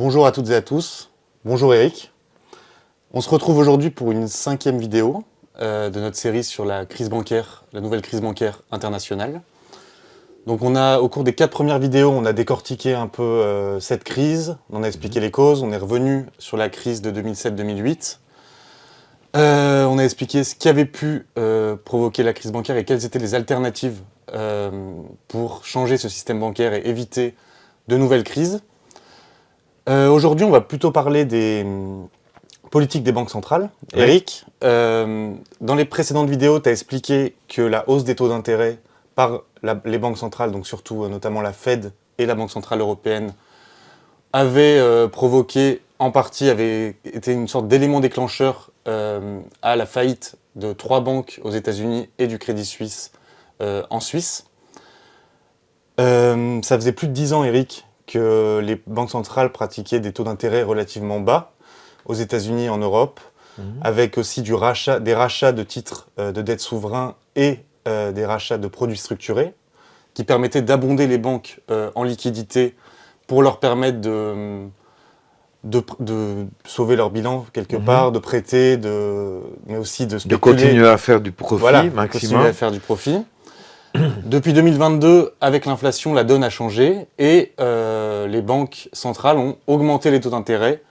Bonjour à toutes et à tous. Bonjour Eric. On se retrouve aujourd'hui pour une 5e vidéo de notre série sur la crise bancaire, la nouvelle crise bancaire internationale. Donc au cours des 4 premières vidéos, on a décortiqué un peu cette crise, on a expliqué les causes, on est revenu sur la crise de 2007-2008. On a expliqué ce qui avait pu provoquer la crise bancaire et quelles étaient les alternatives pour changer ce système bancaire et éviter de nouvelles crises. Aujourd'hui, on va plutôt parler des politiques des banques centrales. Oui. Eric, dans les précédentes vidéos, tu as expliqué que la hausse des taux d'intérêt par les banques centrales, donc surtout notamment la Fed et la Banque centrale européenne, avait provoqué, en partie, avait été une sorte d'élément déclencheur à la faillite de 3 banques aux États-Unis et du Crédit Suisse en Suisse. Ça faisait plus de 10 ans, Eric, que les banques centrales pratiquaient des taux d'intérêt relativement bas aux États-Unis et en Europe, avec aussi des rachats de titres de dette souverains et des rachats de produits structurés, qui permettaient d'abonder les banques en liquidité pour leur permettre de sauver leur bilan quelque part, de prêter, mais aussi de spéculer. De continuer à faire du profit, voilà, maximum. Continuer à faire du profit. Depuis 2022, avec l'inflation, la donne a changé et les banques centrales ont augmenté les taux d'intérêt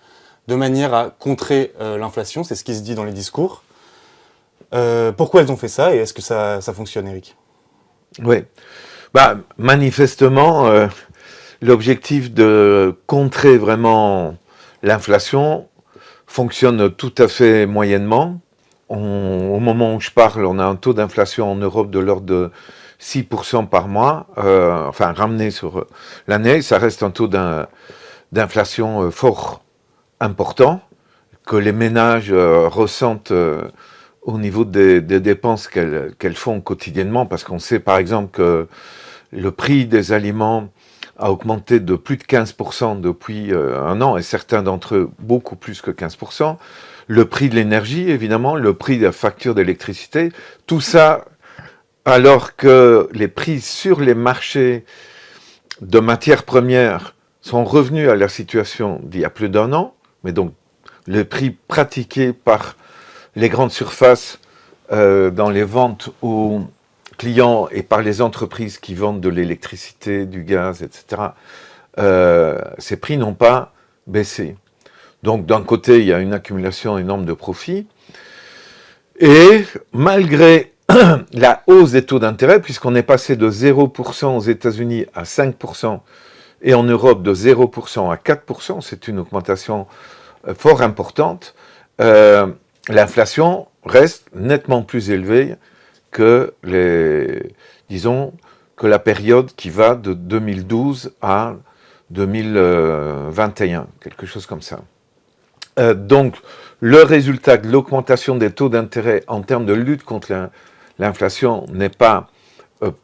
de manière à contrer l'inflation, c'est ce qui se dit dans les discours. Pourquoi elles ont fait ça et est-ce que ça fonctionne, Eric ? Oui, manifestement, l'objectif de contrer vraiment l'inflation fonctionne tout à fait moyennement. Au moment où je parle, on a un taux d'inflation en Europe de l'ordre de 6% par mois, ramené sur l'année, ça reste un taux d'inflation fort important, que les ménages ressentent au niveau des dépenses qu'elles font quotidiennement, parce qu'on sait par exemple que le prix des aliments a augmenté de plus de 15% depuis un an, et certains d'entre eux beaucoup plus que 15%. Le prix de l'énergie, évidemment, le prix de la facture d'électricité, tout ça alors que les prix sur les marchés de matières premières sont revenus à leur situation d'il y a plus d'1 an, mais donc les prix pratiqués par les grandes surfaces dans les ventes aux clients et par les entreprises qui vendent de l'électricité, du gaz, etc., ces prix n'ont pas baissé. Donc d'un côté, il y a une accumulation énorme de profits, et malgré la hausse des taux d'intérêt, puisqu'on est passé de 0% aux États-Unis à 5%, et en Europe de 0% à 4%, c'est une augmentation fort importante, l'inflation reste nettement plus élevée que la période qui va de 2012 à 2021, quelque chose comme ça. Donc, le résultat de l'augmentation des taux d'intérêt en termes de lutte contre l'inflation n'est pas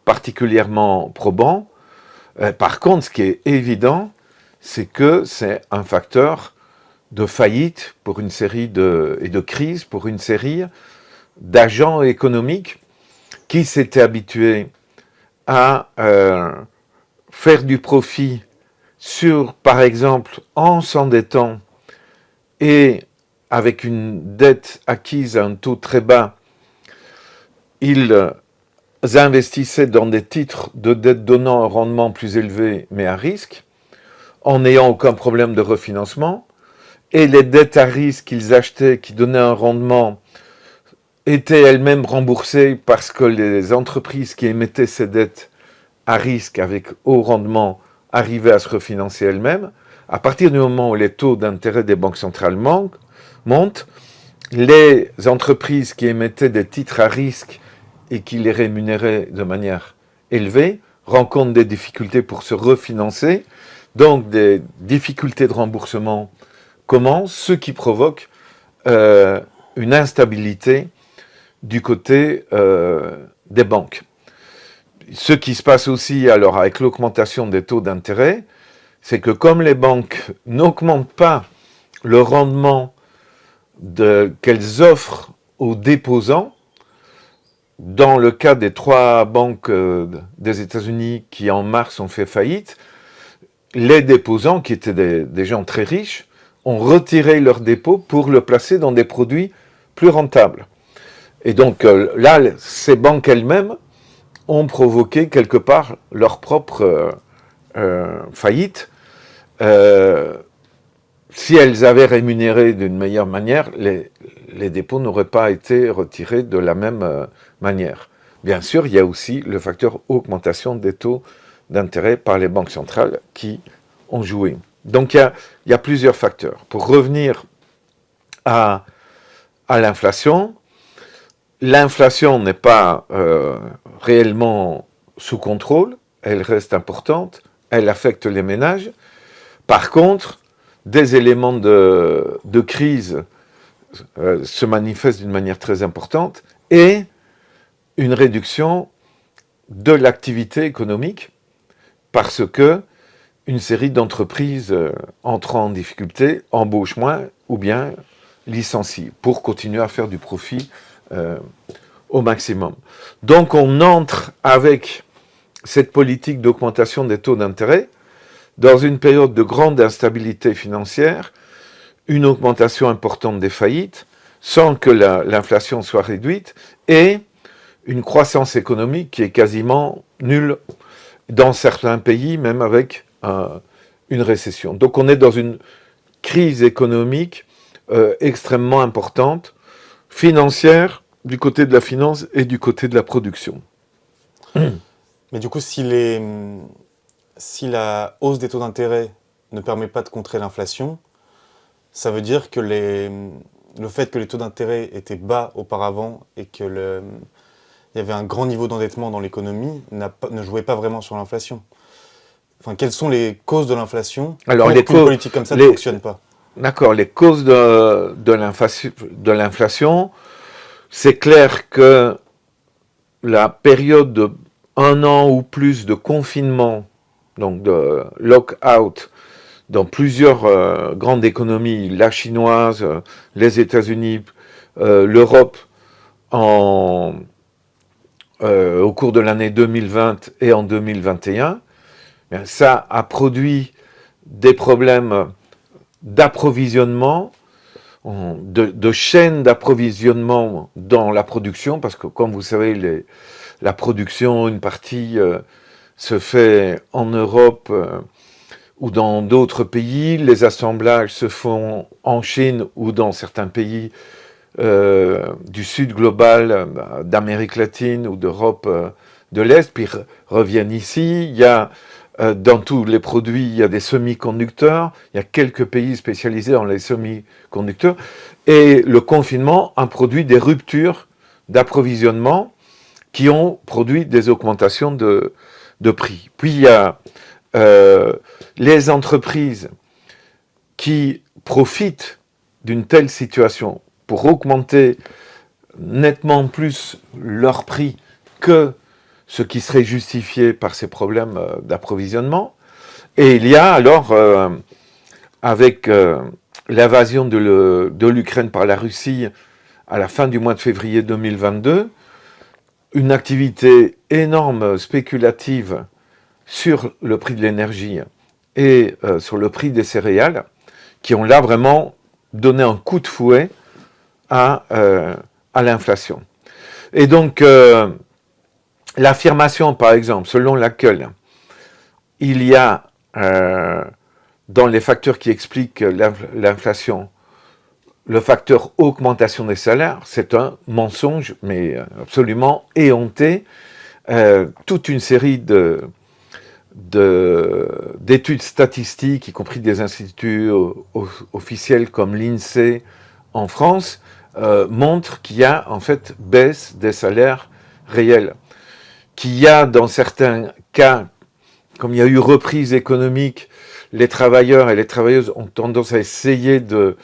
particulièrement probant. Par contre, ce qui est évident, c'est que c'est un facteur de faillite pour une série et de crises pour une série d'agents économiques qui s'étaient habitués à faire du profit par exemple, en s'endettant et avec une dette acquise à un taux très bas, ils investissaient dans des titres de dette donnant un rendement plus élevé, mais à risque, en n'ayant aucun problème de refinancement, et les dettes à risque qu'ils achetaient, qui donnaient un rendement, étaient elles-mêmes remboursées parce que les entreprises qui émettaient ces dettes à risque avec haut rendement arrivaient à se refinancer elles-mêmes. À partir du moment où les taux d'intérêt des banques centrales montent, les entreprises qui émettaient des titres à risque et qui les rémunéraient de manière élevée rencontrent des difficultés pour se refinancer, donc des difficultés de remboursement commencent, ce qui provoque une instabilité du côté des banques. Ce qui se passe aussi alors avec l'augmentation des taux d'intérêt, c'est que comme les banques n'augmentent pas le rendement qu'elles offrent aux déposants, dans le cas des 3 banques des États-Unis qui en mars ont fait faillite, les déposants, qui étaient des gens très riches, ont retiré leur dépôt pour le placer dans des produits plus rentables. Et donc là, ces banques elles-mêmes ont provoqué quelque part leur propre faillite. Si elles avaient rémunéré d'une meilleure manière, les dépôts n'auraient pas été retirés de la même manière. Bien sûr, il y a aussi le facteur augmentation des taux d'intérêt par les banques centrales qui ont joué. Donc il y a plusieurs facteurs. Pour revenir à l'inflation, l'inflation n'est pas réellement sous contrôle, elle reste importante, elle affecte les ménages. Par contre, des éléments de crise se manifestent d'une manière très importante et une réduction de l'activité économique parce que une série d'entreprises entrant en difficulté embauchent moins ou bien licencient pour continuer à faire du profit au maximum. Donc on entre avec cette politique d'augmentation des taux d'intérêt dans une période de grande instabilité financière, une augmentation importante des faillites, sans que l'inflation soit réduite, et une croissance économique qui est quasiment nulle dans certains pays, même avec une récession. Donc on est dans une crise économique extrêmement importante, financière, du côté de la finance et du côté de la production. Mais du coup, si la hausse des taux d'intérêt ne permet pas de contrer l'inflation, ça veut dire que le fait que les taux d'intérêt étaient bas auparavant et que il y avait un grand niveau d'endettement dans l'économie ne jouait pas vraiment sur l'inflation. Enfin, quelles sont les causes de l'inflation pour qu'une politique comme ça ne fonctionne pas? D'accord, les causes de l'inflation, c'est clair que la période de 1 an ou plus de confinement, donc de lock-out, dans plusieurs grandes économies, la chinoise, les États-Unis, l'Europe, au cours de l'année 2020 et en 2021, bien, ça a produit des problèmes d'approvisionnement, de chaînes d'approvisionnement dans la production, parce que comme vous savez, la production, une partie se fait en Europe ou dans d'autres pays, les assemblages se font en Chine ou dans certains pays du sud global, d'Amérique latine ou d'Europe de l'Est, puis reviennent ici. Il y a dans tous les produits, il y a des semi-conducteurs, il y a quelques pays spécialisés dans les semi-conducteurs, et le confinement a produit des ruptures d'approvisionnement qui ont produit des augmentations de prix. Puis il y a les entreprises qui profitent d'une telle situation pour augmenter nettement plus leur prix que ce qui serait justifié par ces problèmes d'approvisionnement. Et il y a alors, avec l'invasion de l'Ukraine par la Russie à la fin du mois de février 2022, une activité énorme spéculative sur le prix de l'énergie et sur le prix des céréales, qui ont là vraiment donné un coup de fouet à l'inflation. Et donc, l'affirmation, par exemple, selon laquelle il y a, dans les facteurs qui expliquent l'inflation, le facteur augmentation des salaires, c'est un mensonge, mais absolument éhonté. Toute une série d'études statistiques, y compris des instituts officiels comme l'INSEE en France, montrent qu'il y a en fait baisse des salaires réels. Qu'il y a dans certains cas, comme il y a eu reprise économique, les travailleurs et les travailleuses ont tendance à essayer de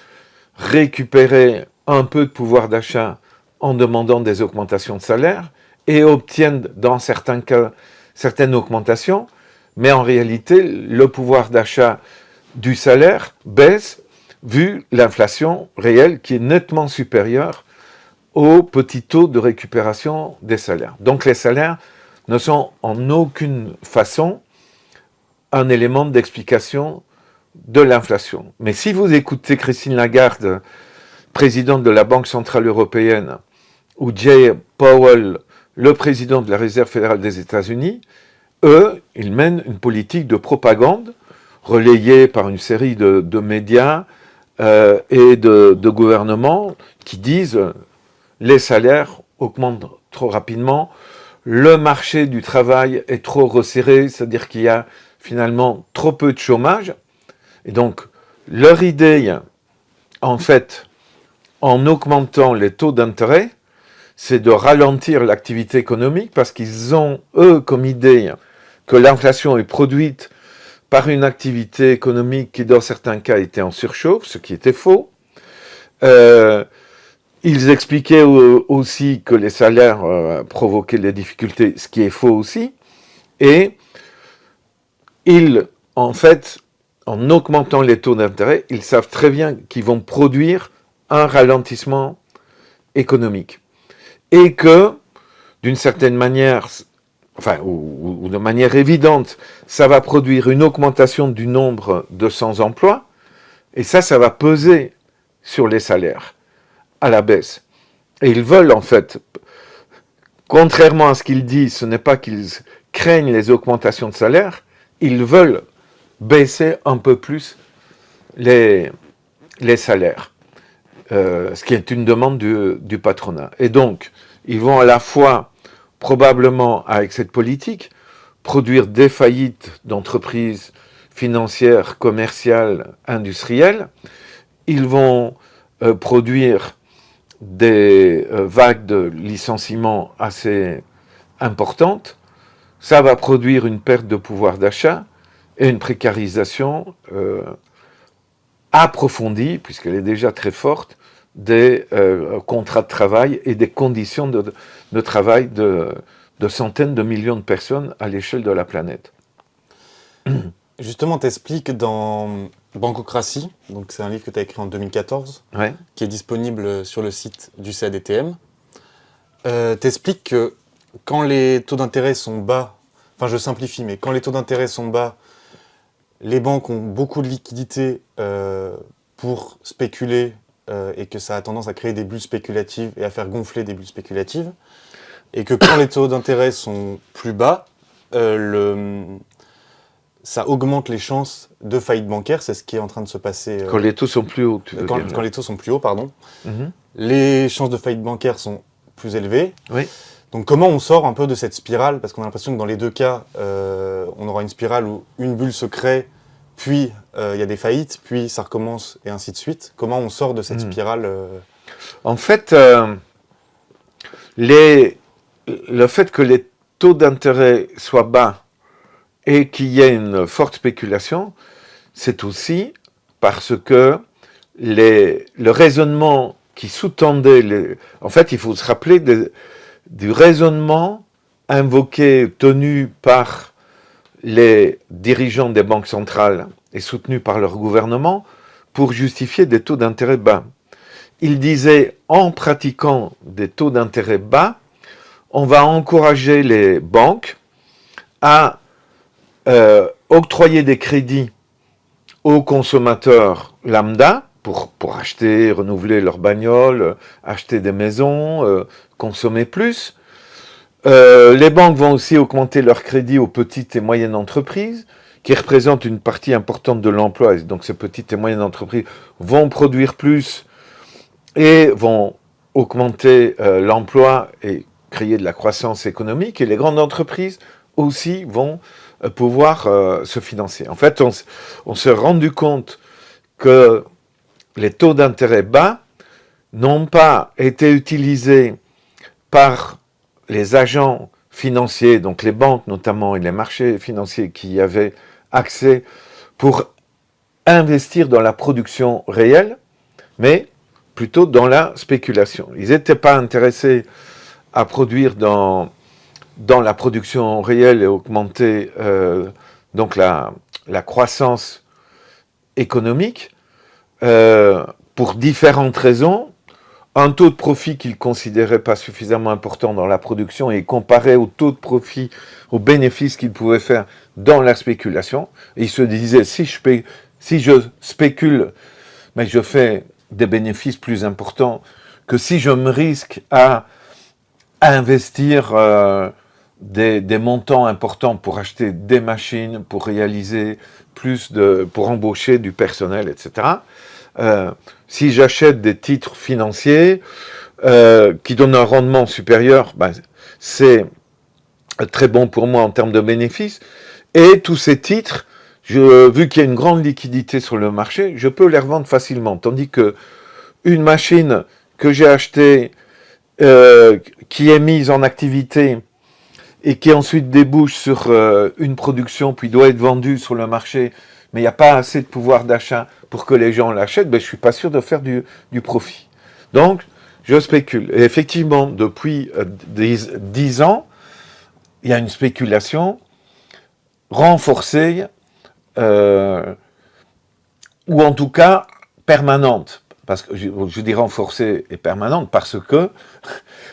récupérer un peu de pouvoir d'achat en demandant des augmentations de salaire et obtiennent dans certains cas certaines augmentations, mais en réalité le pouvoir d'achat du salaire baisse vu l'inflation réelle qui est nettement supérieure au petit taux de récupération des salaires. Donc les salaires ne sont en aucune façon un élément d'explication de l'inflation. Mais si vous écoutez Christine Lagarde, présidente de la Banque Centrale Européenne, ou Jay Powell, le président de la Réserve fédérale des États-Unis, eux, ils mènent une politique de propagande relayée par une série de médias et de gouvernements qui disent les salaires augmentent trop rapidement, le marché du travail est trop resserré, c'est-à-dire qu'il y a finalement trop peu de chômage. Et donc, leur idée, en fait, en augmentant les taux d'intérêt, c'est de ralentir l'activité économique parce qu'ils ont, eux, comme idée que l'inflation est produite par une activité économique qui, dans certains cas, était en surchauffe, ce qui était faux. Ils expliquaient aussi que les salaires provoquaient des difficultés, ce qui est faux aussi. Et ils, en fait, en augmentant les taux d'intérêt, ils savent très bien qu'ils vont produire un ralentissement économique. Et que, d'une certaine manière, enfin, ou de manière évidente, ça va produire une augmentation du nombre de sans-emploi, et ça va peser sur les salaires, à la baisse. Et ils veulent, en fait, contrairement à ce qu'ils disent, ce n'est pas qu'ils craignent les augmentations de salaire, ils veulent baisser un peu plus les salaires, ce qui est une demande du patronat. Et donc, ils vont à la fois, probablement avec cette politique, produire des faillites d'entreprises financières, commerciales, industrielles. Ils vont produire des vagues de licenciements assez importantes. Ça va produire une perte de pouvoir d'achat et une précarisation approfondie, puisqu'elle est déjà très forte, des contrats de travail et des conditions de travail de centaines de millions de personnes à l'échelle de la planète. Justement, tu expliques dans Bankocratie, donc c'est un livre que tu as écrit en 2014, Ouais. qui est disponible sur le site du CADTM. Tu expliques que quand les taux d'intérêt sont bas, enfin je simplifie, mais quand les taux d'intérêt sont bas, les banques ont beaucoup de liquidités pour spéculer et que ça a tendance à créer des bulles spéculatives et à faire gonfler des bulles spéculatives. Et que quand les taux d'intérêt sont plus bas, ça augmente les chances de faillite bancaire. C'est ce qui est en train de se passer. Quand les taux sont plus hauts, tu veux dire. Quand les taux sont plus hauts, pardon. Mhm. Les chances de faillite bancaire sont plus élevées. Oui. Donc comment on sort un peu de cette spirale? Parce qu'on a l'impression que dans les deux cas, on aura une spirale où une bulle se crée, puis il y a des faillites, puis ça recommence, et ainsi de suite. Comment on sort de cette spirale En fait, le fait que les taux d'intérêt soient bas et qu'il y ait une forte spéculation, c'est aussi parce que le raisonnement qui sous-tendait... En fait, il faut se rappeler du raisonnement invoqué, tenu par les dirigeants des banques centrales et soutenu par leur gouvernement pour justifier des taux d'intérêt bas. Ils disaient, en pratiquant des taux d'intérêt bas, on va encourager les banques à octroyer des crédits aux consommateurs lambda pour acheter, renouveler leur bagnole, acheter des maisons, consommer plus. Les banques vont aussi augmenter leurs crédits aux petites et moyennes entreprises, qui représentent une partie importante de l'emploi. Donc ces petites et moyennes entreprises vont produire plus et vont augmenter l'emploi et créer de la croissance économique. Et les grandes entreprises aussi vont pouvoir se financer. En fait, on s'est rendu compte que les taux d'intérêt bas n'ont pas été utilisés par les agents financiers, donc les banques notamment et les marchés financiers qui y avaient accès pour investir dans la production réelle, mais plutôt dans la spéculation. Ils n'étaient pas intéressés à produire dans la production réelle et augmenter donc la croissance économique pour différentes raisons. un taux de profit qu'il considérait pas suffisamment important dans la production et comparait au taux de profit, aux bénéfices qu'il pouvait faire dans la spéculation. Et il se disait, si je spécule, mais je fais des bénéfices plus importants que si je me risque à investir des montants importants pour acheter des machines, pour réaliser pour embaucher du personnel, etc. Si j'achète des titres financiers qui donnent un rendement supérieur, ben, c'est très bon pour moi en termes de bénéfices. Et tous ces titres, vu qu'il y a une grande liquidité sur le marché, je peux les revendre facilement. Tandis que une machine que j'ai achetée, qui est mise en activité et qui ensuite débouche sur une production, puis doit être vendue sur le marché, mais il n'y a pas assez de pouvoir d'achat pour que les gens l'achètent, ben, je ne suis pas sûr de faire du profit. Donc, je spécule. Et effectivement, depuis 10 ans, il y a une spéculation renforcée, ou en tout cas permanente. Parce que je dis renforcée et permanente parce que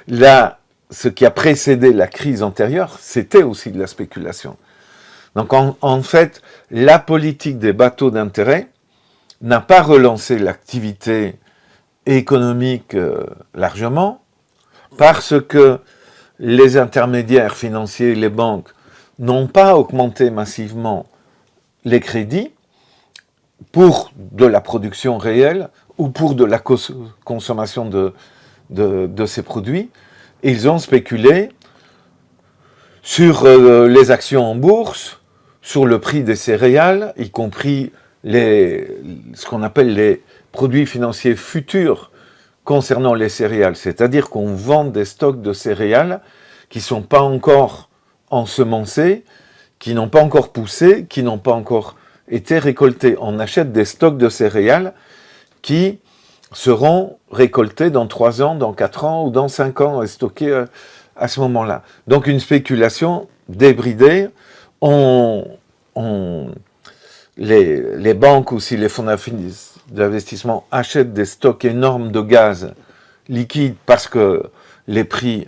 là, ce qui a précédé la crise antérieure, c'était aussi de la spéculation. Donc en fait, la politique des bateaux d'intérêt n'a pas relancé l'activité économique largement, parce que les intermédiaires financiers, les banques, n'ont pas augmenté massivement les crédits pour de la production réelle ou pour de la consommation de ces produits. Ils ont spéculé sur les actions en bourse, sur le prix des céréales, y compris ce qu'on appelle les produits financiers futurs concernant les céréales. C'est-à-dire qu'on vend des stocks de céréales qui ne sont pas encore ensemencés, qui n'ont pas encore poussé, qui n'ont pas encore été récoltés. On achète des stocks de céréales qui seront récoltés dans 3 ans, dans 4 ans ou dans 5 ans et stockés à ce moment-là. Donc une spéculation débridée. Les banques, aussi les fonds d'investissement, achètent des stocks énormes de gaz liquide parce que les prix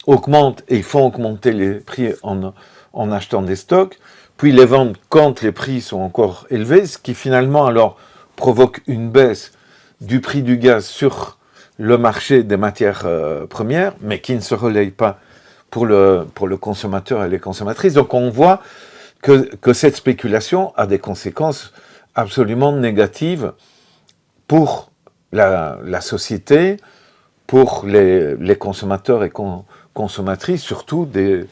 augmentent et ils font augmenter les prix en achetant des stocks, puis les vendent quand les prix sont encore élevés, ce qui finalement alors provoque une baisse du prix du gaz sur le marché des matières premières, mais qui ne se relaye pas pour le consommateur et les consommatrices. Donc on voit que cette spéculation a des conséquences absolument négatives pour la société, pour les consommateurs et consommatrices, surtout des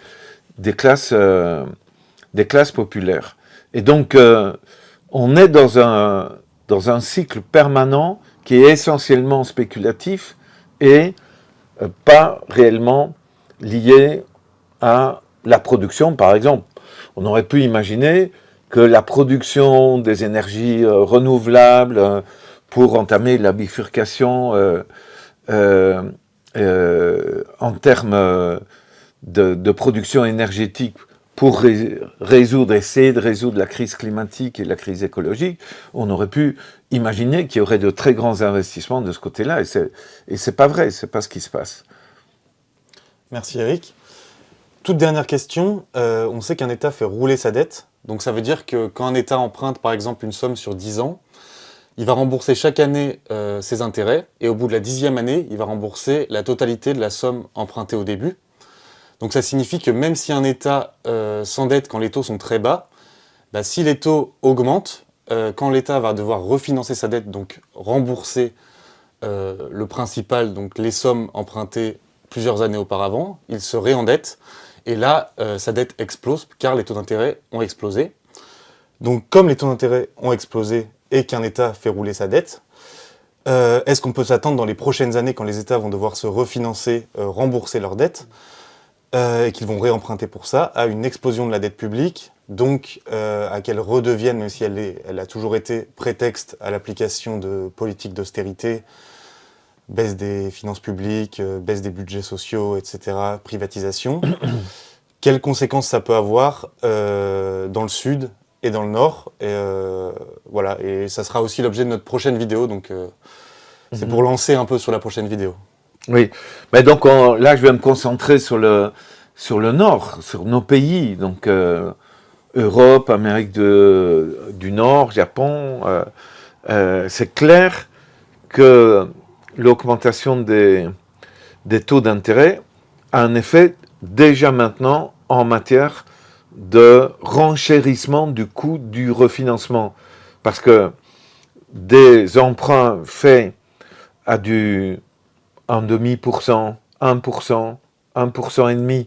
classes populaires. Et donc, on est dans un cycle permanent qui est essentiellement spéculatif et pas réellement lié à la production. Par exemple, on aurait pu imaginer que la production des énergies renouvelables pour entamer la bifurcation en termes de production énergétique pour essayer de résoudre la crise climatique et la crise écologique, on aurait pu imaginer qu'il y aurait de très grands investissements de ce côté-là. Et c'est pas vrai, c'est pas ce qui se passe. Merci Eric. Toute dernière question, on sait qu'un État fait rouler sa dette, donc ça veut dire que quand un État emprunte par exemple une somme sur 10 ans, il va rembourser chaque année ses intérêts, et au bout de la 10e année, il va rembourser la totalité de la somme empruntée au début. Donc ça signifie que même si un État s'endette quand les taux sont très bas, bah, si les taux augmentent, quand l'État va devoir refinancer sa dette, donc rembourser le principal, donc les sommes empruntées plusieurs années auparavant, il se réendette, et là, sa dette explose, car les taux d'intérêt ont explosé. Donc comme les taux d'intérêt ont explosé et qu'un État fait rouler sa dette, est-ce qu'on peut s'attendre dans les prochaines années, quand les États vont devoir se refinancer, rembourser leurs dettes, et qu'ils vont réemprunter pour ça, à une explosion de la dette publique, donc à qu'elle redevienne, même si elle a toujours été prétexte à l'application de politiques d'austérité, baisse des finances publiques, baisse des budgets sociaux, etc., privatisation. Quelles conséquences ça peut avoir dans le sud et dans le nord, et voilà, et ça sera aussi l'objet de notre prochaine vidéo, donc C'est pour lancer un peu sur la prochaine vidéo. Oui, mais donc là, je vais me concentrer sur le Nord, sur nos pays, donc Europe, Amérique du Nord, Japon. C'est clair que l'augmentation des taux d'intérêt a un effet déjà maintenant en matière de renchérissement du coût du refinancement. Parce que des emprunts faits à du 1,5%, 1%, 1,5%,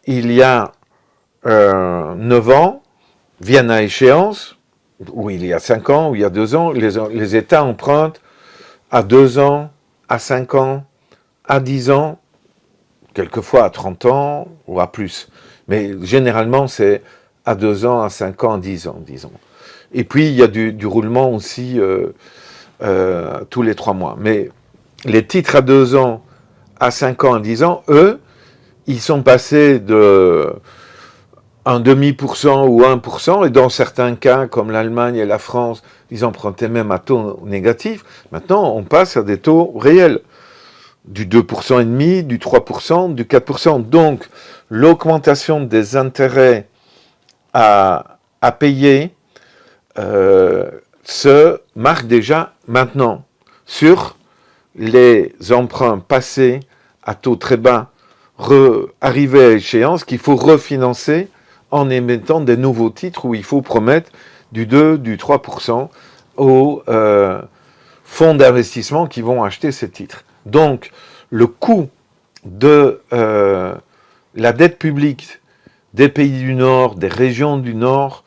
il y a 9 ans, viennent à échéance, ou il y a 5 ans, ou il y a 2 ans, les États empruntent à 2 ans, à 5 ans, à 10 ans, quelquefois à 30 ans ou à plus. Mais généralement, c'est à 2 ans, à 5 ans, à 10 ans, disons. Et puis, il y a du roulement aussi tous les 3 mois. Mais les titres à 2 ans, à 5 ans, à 10 ans, eux, ils sont passés de 1,5% ou 1%, et dans certains cas, comme l'Allemagne et la France, ils empruntaient même à taux négatif. Maintenant, on passe à des taux réels, du 2,5%, du 3%, du 4%. Donc, l'augmentation des intérêts à payer se marque déjà maintenant sur les emprunts passés à taux très bas, arrivés à échéance, qu'il faut refinancer en émettant des nouveaux titres où il faut promettre du 2, du 3% aux fonds d'investissement qui vont acheter ces titres. Donc, le coût de la dette publique des pays du Nord, des régions du Nord,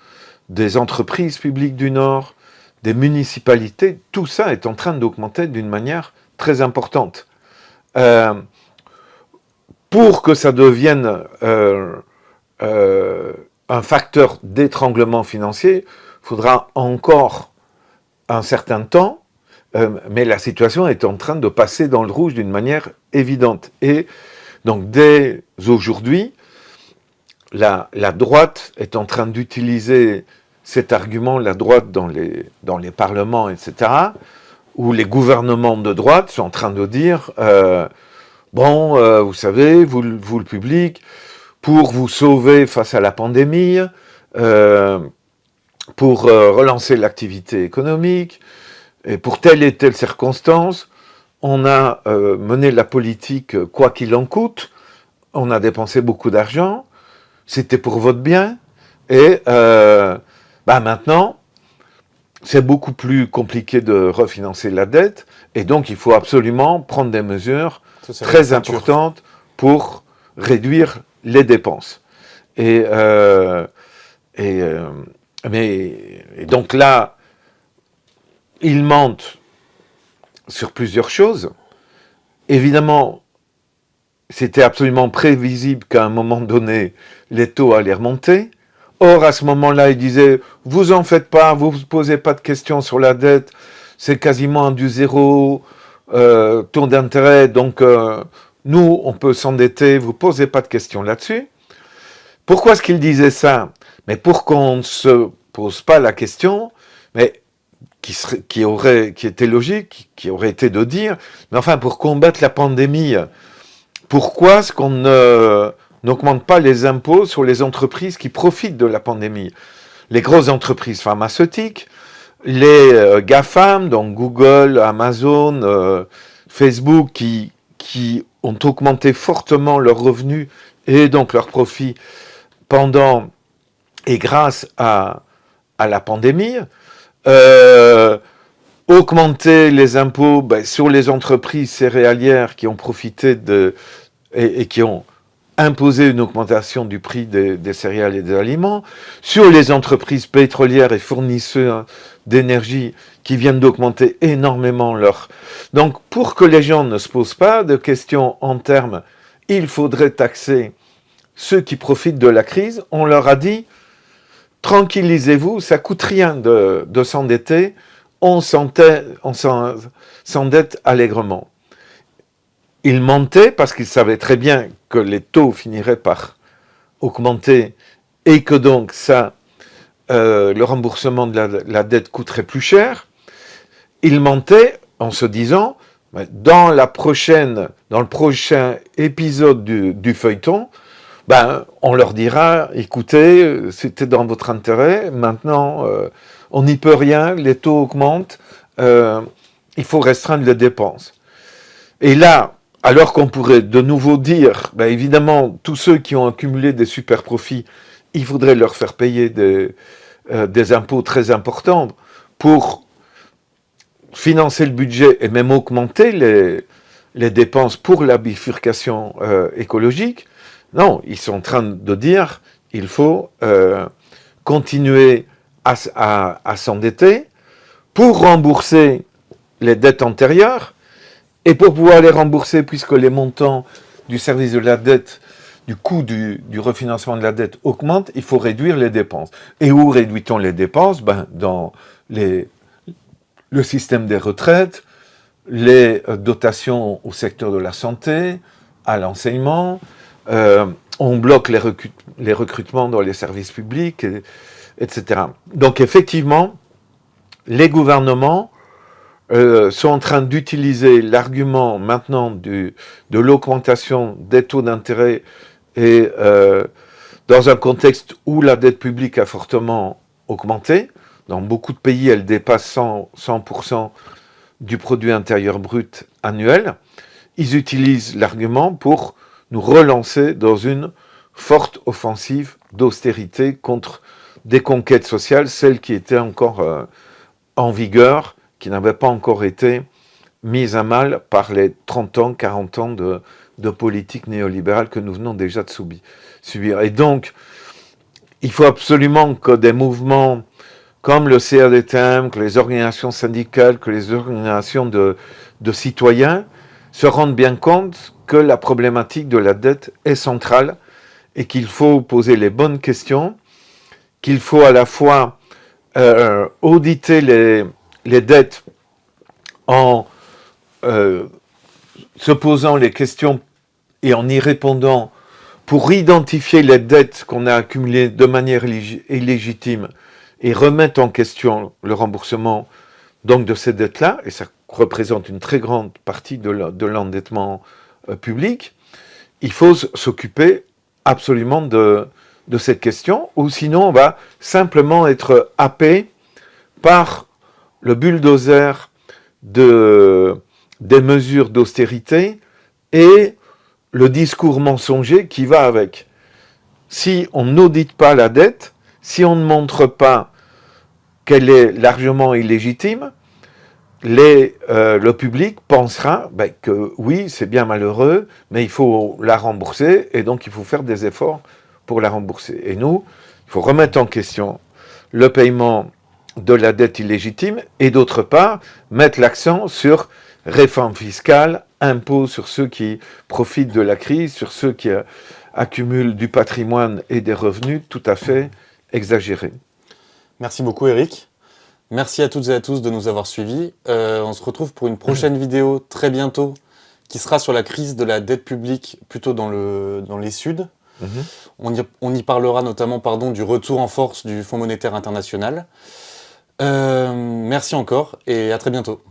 des entreprises publiques du Nord, des municipalités, tout ça est en train d'augmenter d'une manière très importante. Pour que ça devienne un facteur d'étranglement financier, il faudra encore un certain temps, mais la situation est en train de passer dans le rouge d'une manière évidente. Et donc dès aujourd'hui, la droite est en train d'utiliser cet argument, la droite dans les parlements, etc., où les gouvernements de droite sont en train de dire vous savez, vous le public, pour vous sauver face à la pandémie, pour relancer l'activité économique, et pour telle et telle circonstance, on a mené la politique quoi qu'il en coûte, on a dépensé beaucoup d'argent, c'était pour votre bien, et maintenant, c'est beaucoup plus compliqué de refinancer la dette, et donc il faut absolument prendre des mesures très importantes pour réduire les dépenses. Et donc là, il mente sur plusieurs choses. Évidemment, c'était absolument prévisible qu'à un moment donné, les taux allaient remonter. Or, à ce moment-là, il disait « Vous en faites pas, vous ne posez pas de questions sur la dette, c'est quasiment du zéro taux d'intérêt, donc nous, on peut s'endetter, vous ne posez pas de questions là-dessus. » Pourquoi est-ce qu'il disait ça? Mais pour qu'on ne se pose pas la question, mais qui était logique, qui aurait été de dire, mais enfin, pour combattre la pandémie, pourquoi est-ce qu'on n'augmente pas les impôts sur les entreprises qui profitent de la pandémie? Les grosses entreprises pharmaceutiques, les GAFAM, donc Google, Amazon, Facebook, qui ont augmenté fortement leurs revenus et donc leurs profits pendant et grâce à la pandémie, augmenter les impôts sur les entreprises céréalières qui ont profité et qui ont imposé une augmentation du prix des céréales et des aliments, sur les entreprises pétrolières et fournisseurs d'énergie qui viennent d'augmenter énormément leur... Donc, pour que les gens ne se posent pas de questions en termes « il faudrait taxer ceux qui profitent de la crise », on leur a dit « tranquillisez-vous, ça coûte rien de s'endetter, on s'endette allègrement ». Ils mentaient parce qu'ils savaient très bien que les taux finiraient par augmenter et que donc le remboursement de la dette coûterait plus cher. Ils mentaient en se disant, dans le prochain épisode du feuilleton, on leur dira, écoutez, c'était dans votre intérêt, maintenant, on n'y peut rien, les taux augmentent, il faut restreindre les dépenses. Et là, alors qu'on pourrait de nouveau dire, évidemment, tous ceux qui ont accumulé des super profits, il faudrait leur faire payer des impôts très importants pour financer le budget et même augmenter les dépenses pour la bifurcation écologique. Non, ils sont en train de dire il faut continuer à s'endetter pour rembourser les dettes antérieures. Et pour pouvoir les rembourser, puisque les montants du service de la dette, du coût du refinancement de la dette augmentent, il faut réduire les dépenses. Et où réduit-on les dépenses ? Dans le système des retraites, les dotations au secteur de la santé, à l'enseignement, on bloque les recrutements dans les services publics, etc. Donc effectivement, les gouvernements sont en train d'utiliser l'argument maintenant de l'augmentation des taux d'intérêt et dans un contexte où la dette publique a fortement augmenté. Dans beaucoup de pays, elle dépasse 100% du produit intérieur brut annuel. Ils utilisent l'argument pour nous relancer dans une forte offensive d'austérité contre des conquêtes sociales, celles qui étaient encore en vigueur, qui n'avaient pas encore été mises à mal par les 30 ans, 40 ans de politique néolibérale que nous venons déjà de subir. Et donc, il faut absolument que des mouvements comme le CRDTM, que les organisations syndicales, que les organisations de citoyens se rendent bien compte que la problématique de la dette est centrale et qu'il faut poser les bonnes questions, qu'il faut à la fois auditer les dettes en se posant les questions et en y répondant pour identifier les dettes qu'on a accumulées de manière illégitime et remettre en question le remboursement donc de ces dettes-là, et ça représente une très grande partie de l'endettement public, il faut s'occuper absolument de cette question, ou sinon on va simplement être happé par le bulldozer des mesures d'austérité et le discours mensonger qui va avec. Si on n'audite pas la dette, si on ne montre pas qu'elle est largement illégitime, le public pensera que oui, c'est bien malheureux, mais il faut la rembourser, et donc il faut faire des efforts pour la rembourser. Et nous, il faut remettre en question le paiement de la dette illégitime, et d'autre part, mettre l'accent sur réforme fiscale, impôts sur ceux qui profitent de la crise, sur ceux qui accumulent du patrimoine et des revenus tout à fait exagérés. Merci beaucoup Eric. Merci à toutes et à tous de nous avoir suivis. On se retrouve pour une prochaine vidéo très bientôt qui sera sur la crise de la dette publique plutôt dans les Suds. On y parlera notamment du retour en force du Fonds monétaire international. Merci encore et à très bientôt.